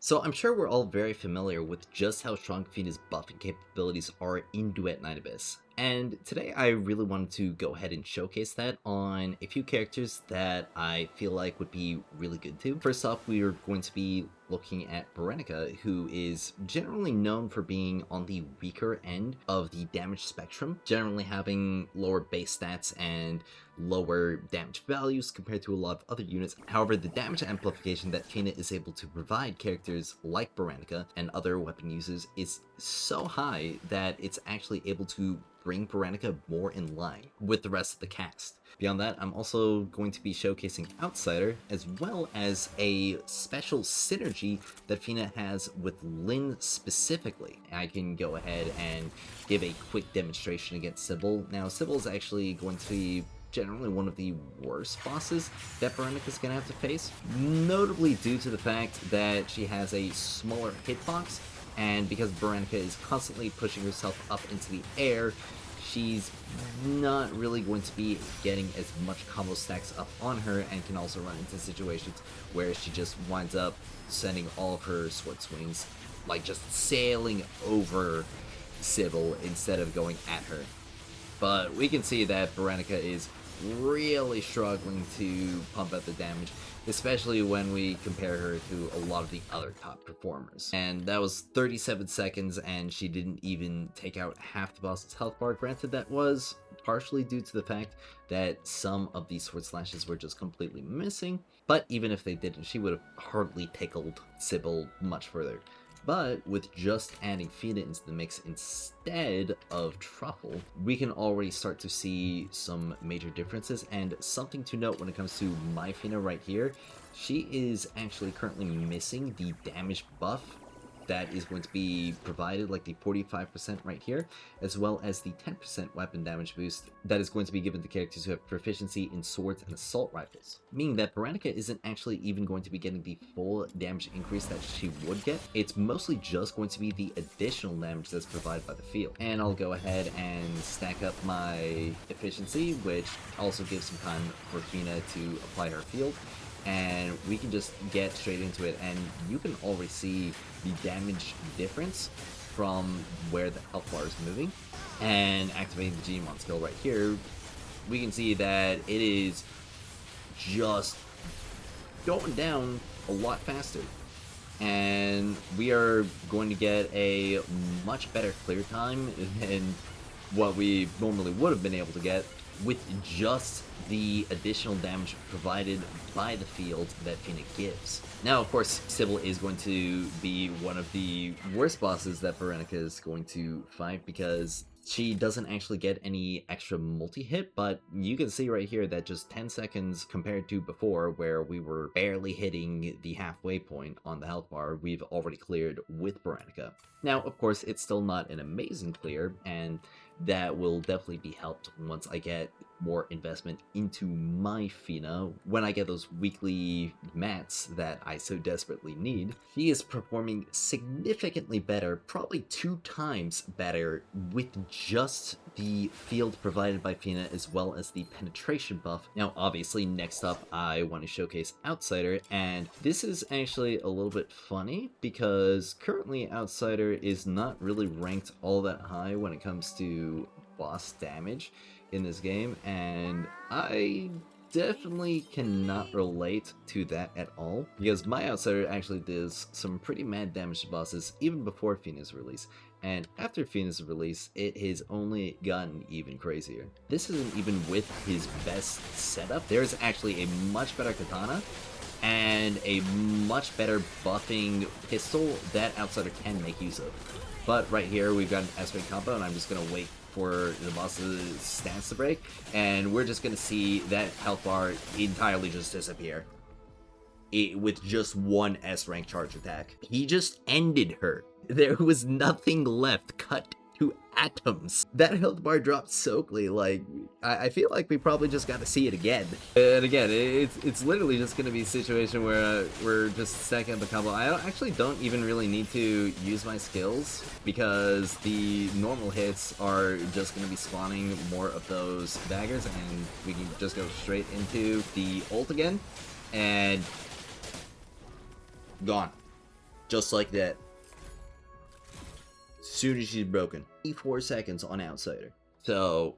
So I'm sure we're all very familiar with just how strong Fina's buffing capabilities are in Duet Night Abyss. And today I really wanted to go ahead and showcase that on a few characters that I feel like would be really good too. First off, we are going to be looking at Berenica, who is generally known for being on the weaker end of the damage spectrum, generally having lower base stats and lower damage values compared to a lot of other units. However, the damage amplification that Fina is able to provide characters like Berenica and other weapon users is so high that it's actually able to bring Berenica more in line with the rest of the cast. Beyond that, I'm also going to be showcasing Outsider, as well as a special synergy that Fina has with Lynn specifically. I can go ahead and give a quick demonstration against Sybil. Now, Sybil is actually going to be generally one of the worst bosses that Berenica's gonna have to face, notably due to the fact that she has a smaller hitbox, and because Berenica is constantly pushing herself up into the air, she's not really going to be getting as much combo stacks up on her, and can also run into situations where she just winds up sending all of her sword swings, like just sailing over Sybil instead of going at her. But we can see that Berenica is really struggling to pump out the damage, especially when we compare her to a lot of the other top performers. And that was 37 seconds, and she didn't even take out half the boss's health bar. Granted, that was partially due to the fact that some of these sword slashes were just completely missing, but even if they didn't, she would have hardly tickled Sybil much further. But with just adding Fina into the mix instead of Truffle, we can already start to see some major differences. And something to note when it comes to my Fina right here, she is actually currently missing the damage buff that is going to be provided, like the 45% right here, as well as the 10% weapon damage boost that is going to be given to characters who have proficiency in swords and assault rifles. Meaning that Berenica isn't actually even going to be getting the full damage increase that she would get. It's mostly just going to be the additional damage that's provided by the field. And I'll go ahead and stack up my efficiency, which also gives some time for Fina to apply her field. And we can just get straight into it, and you can already see the damage difference from where the health bar is moving. And activating the Gmon skill right here, we can see that it is just going down a lot faster, and we are going to get a much better clear time than what we normally would have been able to get with just the additional damage provided by the field that Fina gives. Now, of course, Sybil is going to be one of the worst bosses that Berenica is going to fight, because she doesn't actually get any extra multi-hit, but you can see right here that just 10 seconds compared to before, where we were barely hitting the halfway point on the health bar, we've already cleared with Berenica. Now, of course, it's still not an amazing clear, and that will definitely be helped once I get more investment into my Fina. When I get those weekly mats that I so desperately need, she is performing significantly better, probably 2 times better, with just the field provided by Fina as well as the penetration buff. Now, obviously, next up, I want to showcase Outsider, and this is actually a little bit funny because currently Outsider is not really ranked all that high when it comes to boss damage in this game, and I definitely cannot relate to that at all, because my Outsider actually does some pretty mad damage to bosses even before Fina's release, and after Fina's release, it has only gotten even crazier. This isn't even with his best setup. There's actually a much better katana and a much better buffing pistol that Outsider can make use of. But right here, we've got an S-ring combo, and I'm just going to wait for the boss's stance to break, and we're just going to see that health bar entirely just disappear with just one S-rank charge attack. He just ended her. There was nothing left, cut to atoms. That health bar dropped so quickly, like, I feel like we probably just got to see it again. And again, it's literally just going to be a situation where we're just stacking up a combo. Actually don't even really need to use my skills, because the normal hits are just going to be spawning more of those daggers, and we can just go straight into the ult again, and gone. Just like that. As soon as she's broken. 4 seconds on Outsider. So,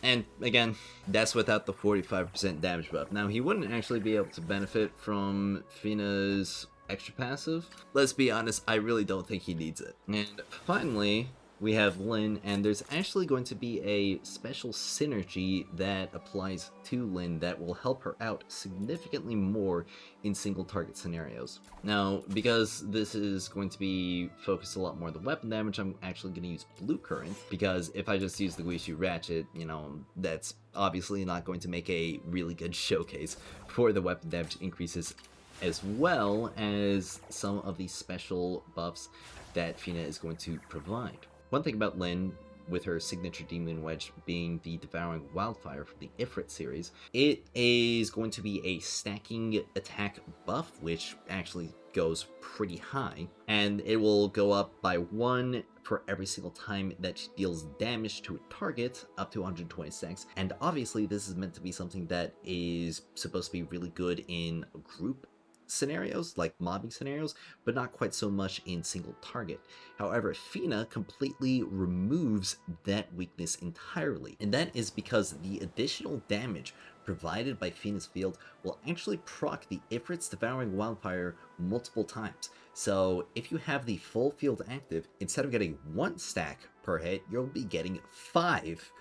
and again, that's without the 45% damage buff. Now, he wouldn't actually be able to benefit from Fina's extra passive. Let's be honest, I really don't think he needs it. And finally, we have Lynn, and there's actually going to be a special synergy that applies to Lynn that will help her out significantly more in single target scenarios. Now, because this is going to be focused a lot more on the weapon damage, I'm actually going to use Blue Current, because if I just use the Guishu Ratchet, you know, that's obviously not going to make a really good showcase for the weapon damage increases, as well as some of the special buffs that Fina is going to provide. One thing about Lynn, with her signature Demon Wedge being the Devouring Wildfire from the Ifrit series, it is going to be a stacking attack buff, which actually goes pretty high, and it will go up by 1 for every single time that she deals damage to a target, up to 120 stacks. And obviously this is meant to be something that is supposed to be really good in group scenarios, like mobbing scenarios, but not quite so much in single target. However, Fina completely removes that weakness entirely, and that is because the additional damage provided by Fina's field will actually proc the Ifrit's Devouring Wildfire multiple times. So if you have the full field active, instead of getting 1 stack per hit, you'll be getting 5,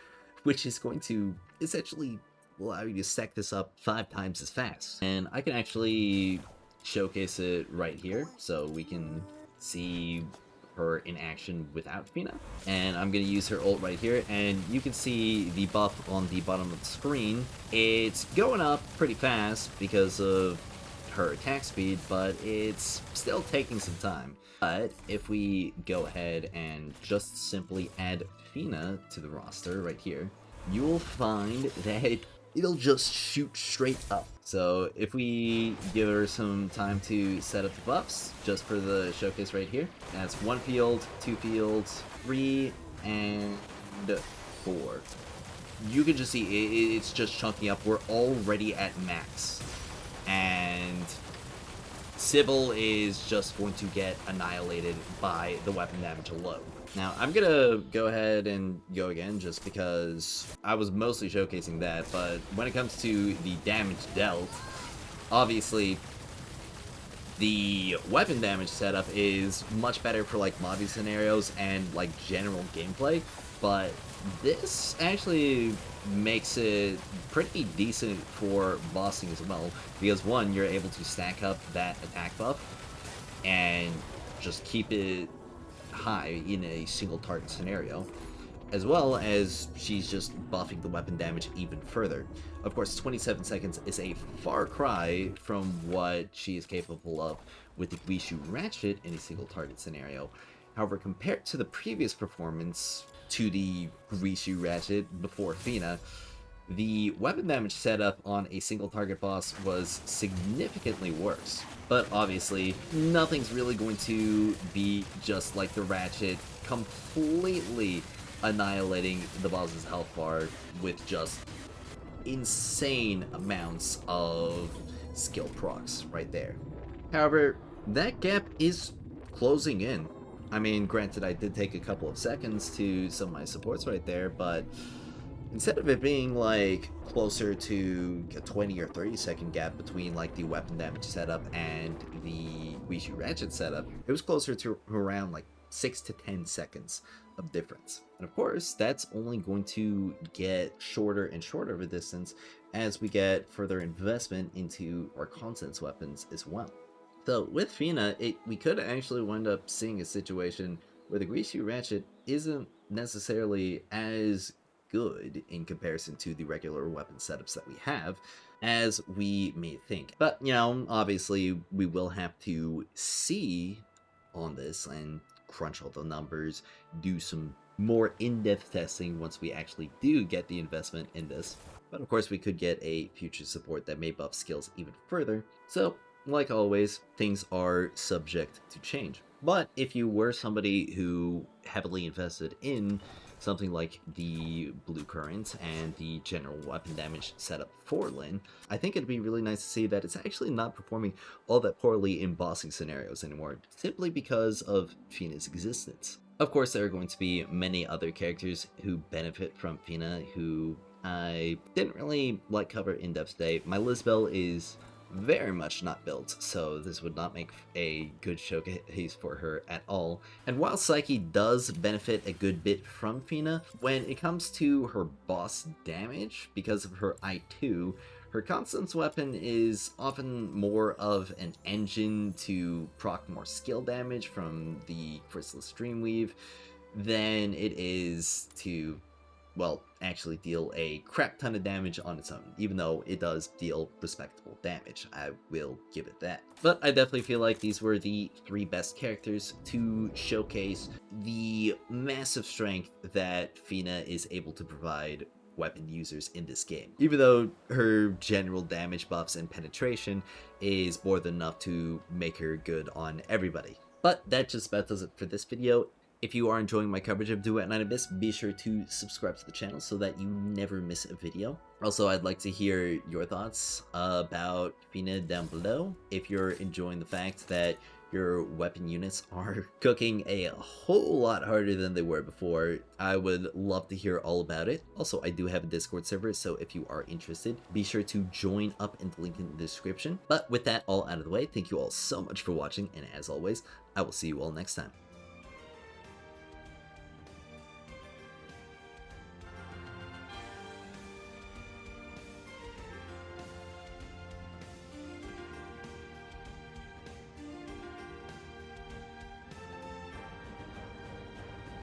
which is going to essentially allow you to stack this up 5 times as fast. And I can actually showcase it right here, so we can see her in action without Fina. And I'm going to use her ult right here, and you can see the buff on the bottom of the screen. It's going up pretty fast because of her attack speed, but it's still taking some time. But if we go ahead and just simply add Fina to the roster right here, you will find that it'll just shoot straight up. So if we give her some time to set up the buffs, just for the showcase right here, that's 1 field, 2 fields, 3, and 4. You can just see it's just chunking up. We're already at max. And Sybil is just going to get annihilated by the weapon damage alone. Now, I'm gonna go ahead and go again just because I was mostly showcasing that, but when it comes to the damage dealt, obviously the weapon damage setup is much better for like mobbing scenarios and like general gameplay, but this actually makes it pretty decent for bossing as well, because 1, you're able to stack up that attack buff and just keep it high in a single target scenario, as well as she's just buffing the weapon damage even further. Of course, 27 seconds is a far cry from what she is capable of with the Guishu Ratchet in a single target scenario. However, compared to the previous performance to the Guishu Ratchet before Fina, the weapon damage setup on a single target boss was significantly worse. But obviously, nothing's really going to be just like the Ratchet, completely annihilating the boss's health bar with just insane amounts of skill procs right there. However, that gap is closing in. I mean, granted, I did take a couple of seconds to some of my supports right there, but instead of it being like closer to a 20 or 30 second gap between like the weapon damage setup and the Guishu Ratchet setup, it was closer to around like 6 to 10 seconds of difference. And of course, that's only going to get shorter and shorter of a distance as we get further investment into our consensus weapons as well. So with Fina, we could actually wind up seeing a situation where the Guishu Ratchet isn't necessarily as good in comparison to the regular weapon setups that we have as we may think. But, you know, obviously we will have to see on this and crunch all the numbers, do some more in-depth testing once we actually do get the investment in this. But of course we could get a future support that may buff skills even further. So, like always, things are subject to change. But if you were somebody who heavily invested in something like the Blue Current and the general weapon damage setup for Lynn, I think it'd be really nice to see that it's actually not performing all that poorly in bossing scenarios anymore, simply because of Fina's existence. Of course, there are going to be many other characters who benefit from Fina who I didn't really cover in depth today. My Lisbel is very much not built, so this would not make a good showcase for her at all. And while Psyche does benefit a good bit from Fina, when it comes to her boss damage, because of her I2, her Constance weapon is often more of an engine to proc more skill damage from the Chrysalis Dreamweave than it is to, well, actually deal a crap ton of damage on its own, even though it does deal respectable damage. I will give it that. But I definitely feel like these were the 3 best characters to showcase the massive strength that Fina is able to provide weapon users in this game. Even though her general damage buffs and penetration is more than enough to make her good on everybody. But that just about does it for this video. If you are enjoying my coverage of Duet Night Abyss, be sure to subscribe to the channel so that you never miss a video. Also, I'd like to hear your thoughts about Fina down below. If you're enjoying the fact that your weapon units are cooking a whole lot harder than they were before, I would love to hear all about it. Also, I do have a Discord server, so if you are interested, be sure to join up in the link in the description. But with that all out of the way, thank you all so much for watching, and as always, I will see you all next time.